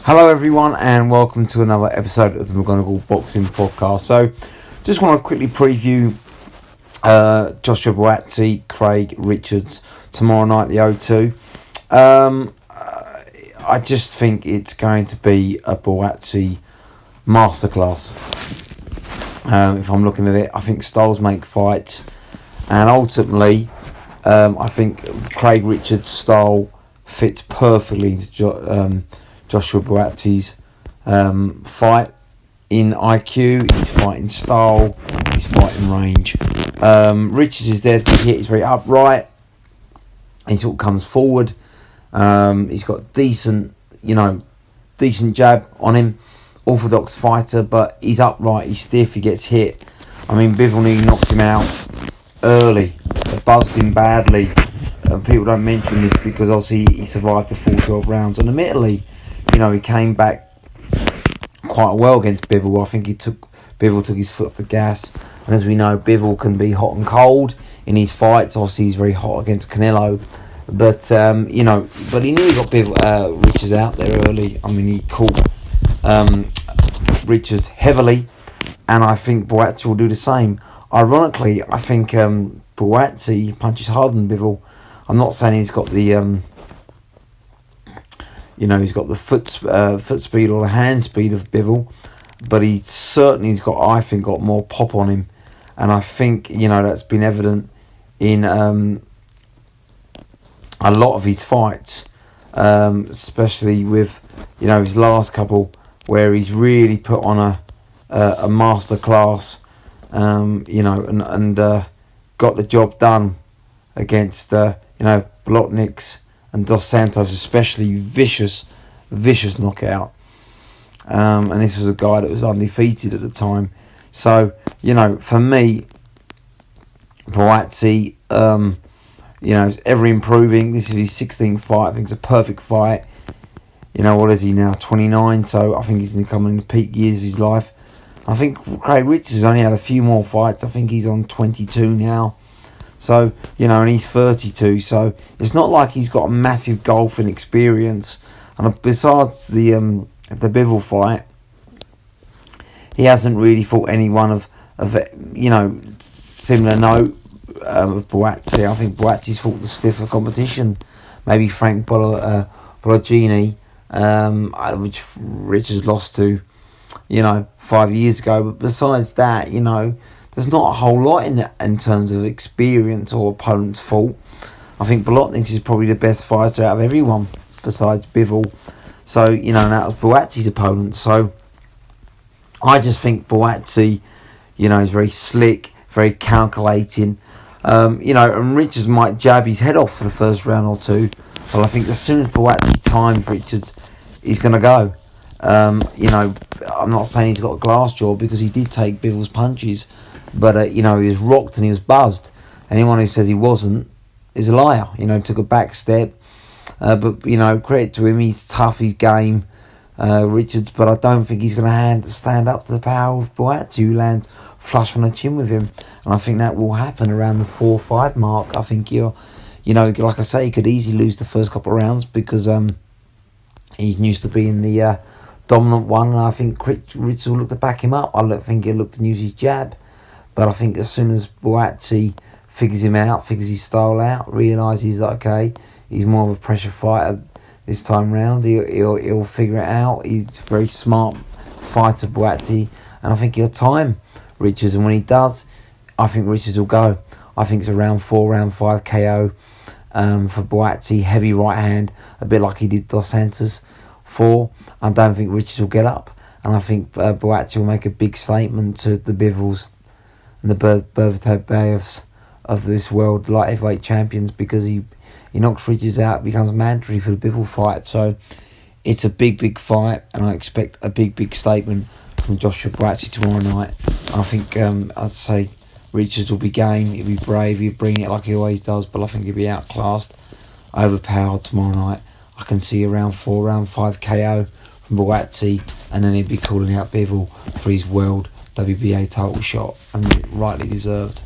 Hello everyone and welcome to another episode of the McGonagall Boxing Podcast. So just want to quickly preview Joshua Buatsi, Craig Richards tomorrow night at the O2. I just think it's going to be a Buatsi masterclass. If I'm looking at it, I think styles make fights, and ultimately I think Craig Richards' style fits perfectly into Joshua Buatsi's fight in IQ, his fighting style, his fighting range. Richards is there to hit. He's very upright. He sort of comes forward. He's got decent jab on him. Orthodox fighter, but he's upright. He's stiff. He gets hit. I mean, Bivol nearly knocked him out early. They buzzed him badly. People don't mention this because obviously he survived the full 12 rounds. And admittedly, he came back quite well against Bivol. I think Bivol took his foot off the gas. And as we know, Bivol can be hot and cold in his fights. Obviously, he's very hot against Canelo. But, but he nearly got Richards out there early. I mean, he caught Richards heavily. And I think Buatsi will do the same. Ironically, I think Buatsi punches harder than Bivol. I'm not saying he's got the... he's got the foot speed or the hand speed of Bivol, but he's got more pop on him, and I think that's been evident in a lot of his fights, especially with his last couple where he's really put on a master class, and got the job done against Blotniks and Dos Santos, especially vicious knockout. And this was a guy that was undefeated at the time. So, for me, Buatsi, is ever improving. This is his 16th fight. I think it's a perfect fight. What is he now? 29. So I think he's coming in the peak years of his life. I think Craig Richards has only had a few more fights. I think he's on 22 now. So, and he's 32, so it's not like he's got a massive golfing experience. And besides the Bivol fight, he hasn't really fought anyone of similar note of Buatsi. I think Buatsi's fought the stiffer competition. Maybe Frank Bologini, which Richards lost to, 5 years ago. But besides that, there's not a whole lot in terms of experience or opponent's fault. I think Blotniks is probably the best fighter out of everyone besides Bivol. So, and that was Buatsi's opponent. So, I just think Buatsi, is very slick, very calculating. And Richards might jab his head off for the first round or two. But I think as soon as Buatsi times Richards, he's going to go. I'm not saying he's got a glass jaw because he did take Bivol's punches. But, he was rocked and he was buzzed. Anyone who says he wasn't is a liar. Took a back step. But, credit to him. He's tough, he's game, Richards. But I don't think he's going to stand up to the power of Buatsi, who lands flush on the chin with him. And I think that will happen around the 4-5 mark. I think like I say, he could easily lose the first couple of rounds because he used to be in the dominant one. And I think Richards will look to back him up. I don't think he'll look to use his jab. But I think as soon as Buatsi figures him out, figures his style out, realises that, okay, he's more of a pressure fighter this time round, he'll figure it out. He's a very smart fighter, Buatsi, and I think he'll time Richards. And when he does, I think Richards will go. I think it's a round 4, round 5 KO for Buatsi. Heavy right hand, a bit like he did Dos Santos for. I don't think Richards will get up. And I think Buatsi will make a big statement to the Bivols and the Berbatov of this world light heavyweight champions, because he knocks Richards out, becomes mandatory for the Bivol fight. So it's a big fight, and I expect a big statement from Joshua Buatsi tomorrow night. I think, as I say, Richards will be game, he'll be brave, he'll bring it like he always does, but I think he'll be outclassed, overpowered tomorrow night. I can see a round 4, round 5 KO from Buatsi, and then he'll be calling out Bivol for his world WBA title shot, and rightly deserved.